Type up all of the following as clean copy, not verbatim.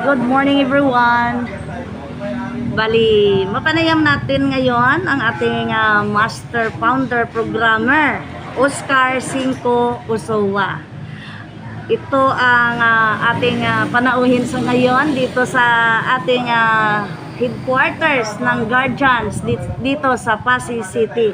good morning everyone. Bali, mapanayam natin ngayon ang ating Master Founder Programmer, Oscar Cinco Usowa. Ito ang ating panauhin sa ngayon dito sa ating headquarters ng Guardians dito sa Pasay City.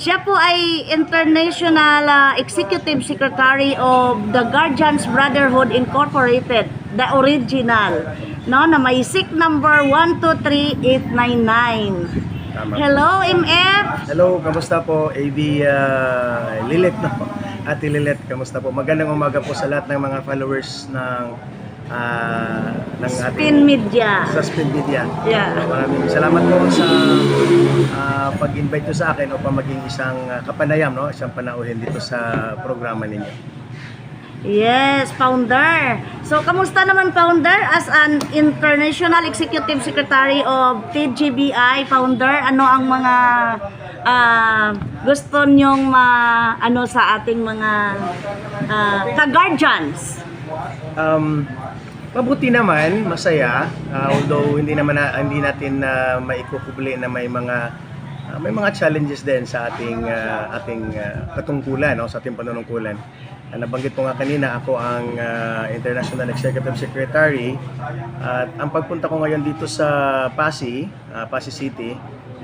Siya po ay International Executive Secretary of the Guardians Brotherhood Incorporated, the original, no, na may SIC number 123899. Hello, MF! Hello, kamusta po? AB Lilet na po. Ate Lilet, kamusta po? Magandang umaga po sa lahat ng mga followers ng Spin Media. Sa Spin Media. Yeah. Maraming salamat po sa pag-invite nyo sa akin upang maging isang kapanayam, no? Isang panauhin dito sa programa ninyo. Yes, Founder. So, kamusta naman, Founder? As an International Executive Secretary of TGBI, Founder, ano ang mga gusto nyong ano sa ating mga ka-guardians? Mabuti naman, masaya, although hindi natin maikukubli na may mga challenges din sa ating katungkulan, no, sa ating panunungkulan. Nabanggit ko nga kanina, ako ang International Executive Secretary, at ang pagpunta ko ngayon dito sa Pasay City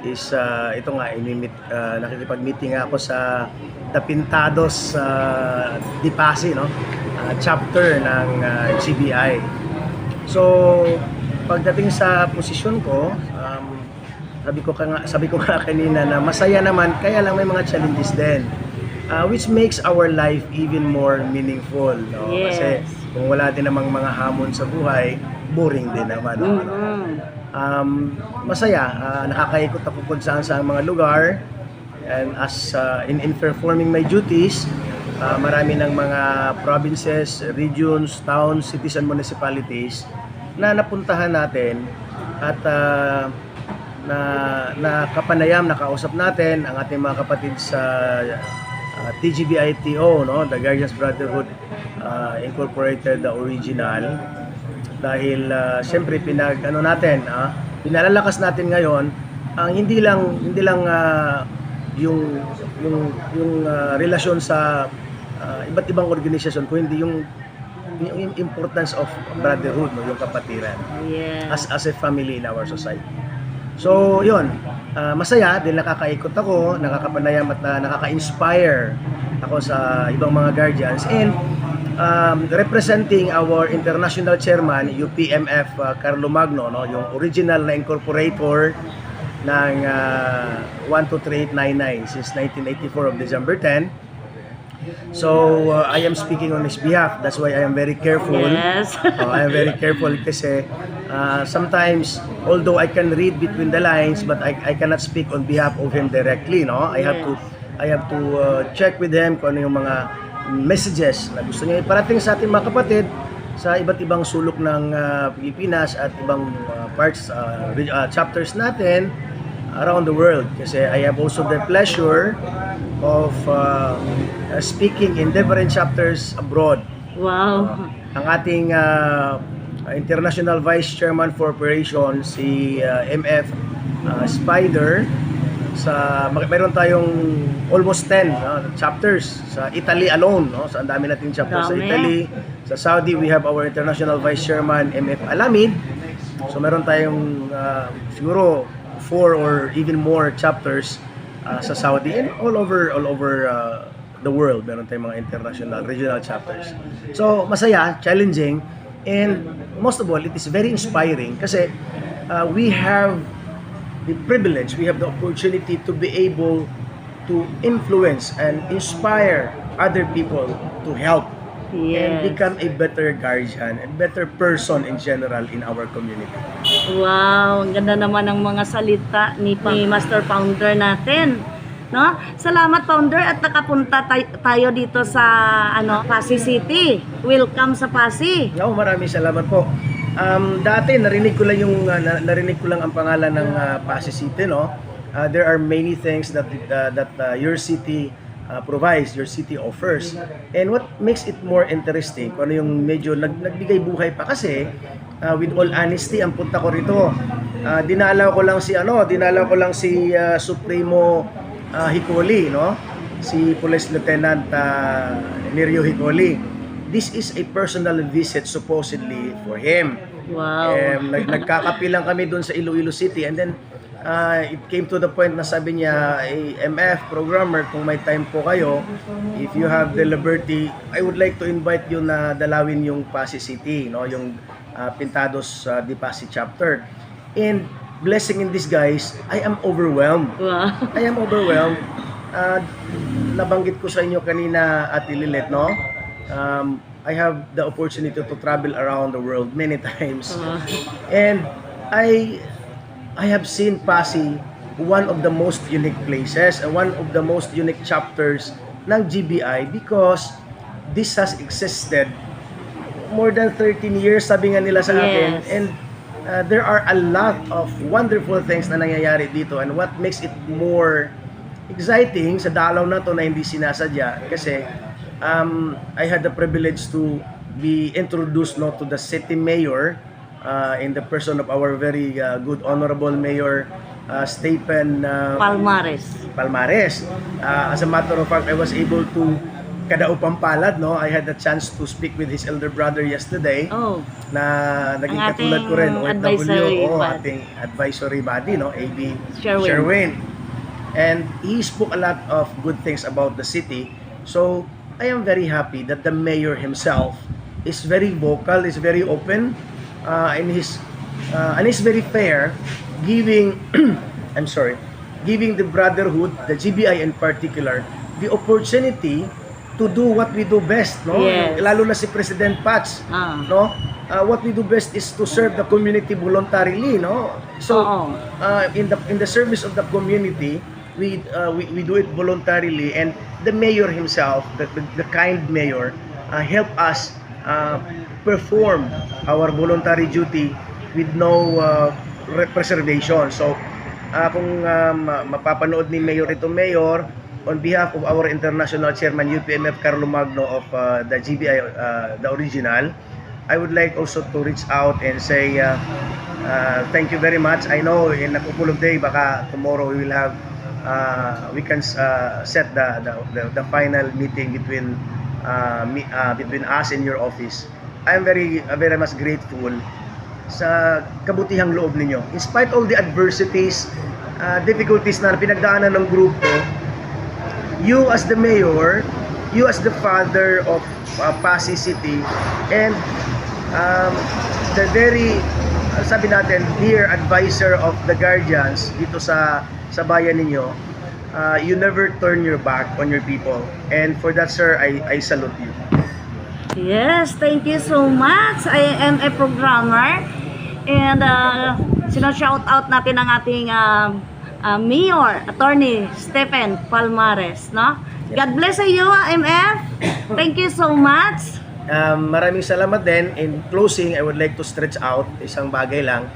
is ito nga, nakikipag-meeting ako sa The Pintados di Pasay, no? Chapter ng GBI. So, pagdating sa posisyon ko, sabi ko nga kanina na masaya naman, kaya lang may mga challenges din, which makes our life even more meaningful, no? Yes. Kasi kung wala din namang mga hamon sa buhay, boring din naman, no? Masaya, nakakaikot ako kung saan sa mga lugar, and as in performing my duties, marami ng mga provinces, regions, towns, cities, and municipalities na napuntahan natin at na kapanayam, nakausap natin ang ating mga kapatid sa TGBITO, no, the Guardians Brotherhood Incorporated, the original. Dahil siyempre pinalalakas natin ngayon ang hindi lang yung relasyon sa iba't ibang organisasyon, kundi yung importance of brotherhood, no, yung kapatiran, Yes. as a family in our society. So yun, masaya din, nakakaikot ako, nakakapanayam at nakaka-inspire ako sa ibang mga guardians, and representing our international chairman, UPMF Carlo Magno, no, yung original na incorporator ng 123899 since 1984 of December 10. So I am speaking on his behalf. That's why I am very careful. Yes. I am very careful kasi sometimes, although I can read between the lines, but I cannot speak on behalf of him directly, no? I have to check with him kung ano yung mga messages na gusto niya iparating sa ating mga kapatid sa iba't ibang sulok ng Pilipinas at ibang parts, chapters natin around the world. Kasi I have also the pleasure of speaking in different chapters abroad. Wow. Ang ating International Vice Chairman for Operations, si MF Spider, mayroon tayong almost 10 chapters sa Italy alone, no? So ang dami nating chapters sa Italy. Sa Saudi, we have our International Vice Chairman, MF Alamid. So meron tayong siguro 4 or even more chapters sa Saudi, and all over the world. Meron tayong mga international, regional chapters. So masaya, challenging, and most of all, it is very inspiring kasi we have the privilege, we have the opportunity to be able to influence and inspire other people to help and become a better guardian and better person in general in our community. Wow, ang ganda naman ng mga salita ni Master Founder natin, no? Salamat, Founder, at nakapunta tayo dito sa Pasay City. Welcome sa Pasay. No, maraming salamat po. Dati narinig ko lang ang pangalan ng Pasay City, no? There are many things that your city provides, your city offers. And what makes it more interesting, kung ano yung medyo nagbigay buhay pa kasi, with all honesty, ang punta ko rito, dinalaw ko lang si Supremo Hicoli, no? Si Police Lieutenant Nerio Hicoli. This is a personal visit supposedly for him. Wow. Nagkakapi lang kami doon sa Iloilo City, and then it came to the point na sabi niya, MF programmer, kung may time po kayo, if you have the liberty, I would like to invite you na dalawin yung Pasig City, no, yung Pintados di Pasig chapter. And blessing in disguise, I am overwhelmed. Wow. I am overwhelmed. Nabanggit ko sa inyo kanina, Ate Lilet, no? I have the opportunity to travel around the world many times. And I have seen Pasig, one of the most unique places and one of the most unique chapters ng GBI, because this has existed more than 13 years, sabi nga nila sa akin. Yes. And there are a lot of wonderful things na nangyayari dito, and what makes it more exciting sa dalaw na to na hindi sinasadya, kasi I had the privilege to be introduced, no, to the city mayor in the person of our very good honorable mayor Stephen Palmares. As a matter of fact, I was able to kadaupang palad, no? I had the chance to speak with his elder brother yesterday. Oh. Na naging Ang katulad ko rin, advisory OFW, body. ating advisory body, no? AB Sherwin. And he spoke a lot of good things about the city. So I am very happy that the mayor himself is very vocal, is very open, and he's very fair, giving giving the brotherhood, the GBI in particular, the opportunity to do what we do best, no? Yes. Lalo na si President Patch, no? What we do best is to serve the community voluntarily, no? So in the service of the community, we do it voluntarily, and the mayor himself, the kind mayor, help us perform our voluntary duty with no reservation. So kung mapapanood ni Mayor ito, Mayor, on behalf of our international chairman UPMF Carlo Magno of the GBI, the original, I would like also to reach out and say thank you very much. I know in a couple of days, baka tomorrow we will have we can set the final meeting between us in your office. I am very much grateful sa kabutihang loob ninyo. In spite of the adversities, difficulties na pinagdaanan ng grupo, you as the mayor, you as the father of Pasig City, and the very, sabi natin, dear advisor of the guardians dito sa bayan ninyo, you never turn your back on your people. And for that, sir, I salute you. Yes, thank you so much. I am a programmer, and sino-shout out natin ang ating Mayor, Attorney Stephen Palmares, no? God bless you, MF. Thank you so much. Maraming salamat din. In closing, I would like to stretch out isang bagay lang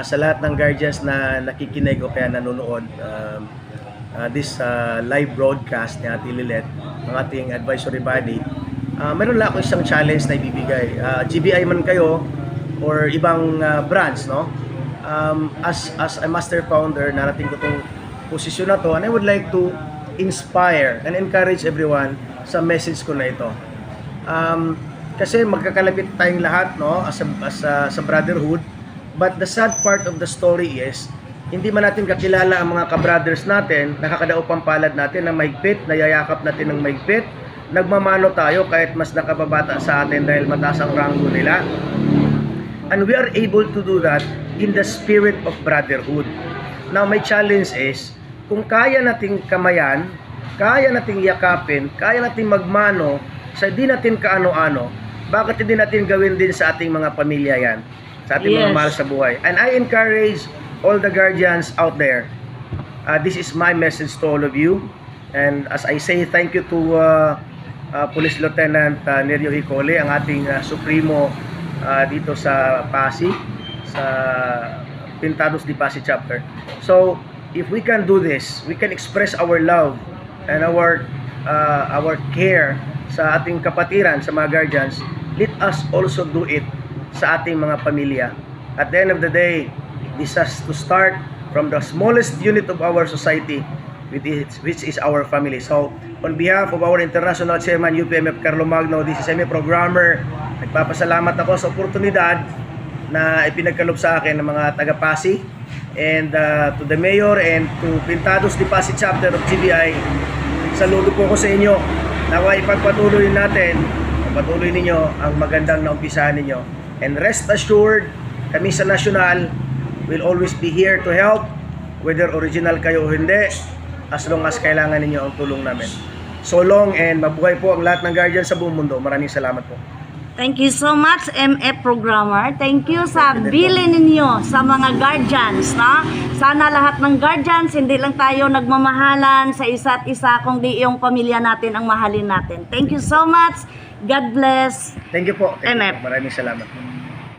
sa lahat ng guardians na nakikinig o kaya nanonood this live broadcast ni Ate Lilet, ng ating advisory body. Meron lang ako isang challenge na ibibigay. GBI man kayo or ibang branch, no? As a master founder, narating ko tong posisyon na to, and I would like to inspire and encourage everyone sa message ko na ito. Kasi magkakalapit tayong lahat, no, as a brotherhood, but the sad part of the story is hindi man natin kakilala ang mga ka-brothers natin, nakakadaop ang palad natin ng maigpit, nayayakap natin ng maigpit, nagmamano tayo kahit mas nakababata sa atin dahil mataas ang ranggo nila. And we are able to do that in the spirit of brotherhood. Now, my challenge is, kung kaya nating kamayan, kaya nating yakapin, kaya nating magmano sa di natin kaano-ano, bakit hindi natin gawin din sa ating mga pamilya yan? Sa ating mga mahal sa buhay. And I encourage all the guardians out there. This is my message to all of you. And as I say, thank you to Police Lieutenant Nerio Hicoli, ang ating Supremo dito sa Pasig, sa Pintados di Pasig chapter. So, if we can do this, we can express our love and our care sa ating kapatiran, sa mga guardians. Let us also do it sa ating mga pamilya. At the end of the day, this has to start from the smallest unit of our society, which is our family. So, on behalf of our International Chairman UPMF Carlo Magno, this is semi-programmer, nagpapasalamat ako sa oportunidad na ipinagkaloob sa akin ng mga taga-Pasig, and to the Mayor and to Pintados de Pasig Chapter of GBI, saludo po ko sa inyo. Nawa ipagpatuloy natin, patuloy ninyo ang magandang naumpisahan ninyo. And rest assured, kami sa National will always be here to help, whether original kayo o hindi, as long as kailangan ninyo ang tulong namin. So long, and mabuhay po ang lahat ng guardian sa buong mundo. Maraming salamat po. Thank you so much, MF Programmer. Thank you sa bilin ninyo sa mga guardians, no? Sana lahat ng guardians, hindi lang tayo nagmamahalan sa isa't isa, kundi yung pamilya natin ang mahalin natin. Thank you so much. God bless. Thank you po. Thank you MF. po. Maraming salamat.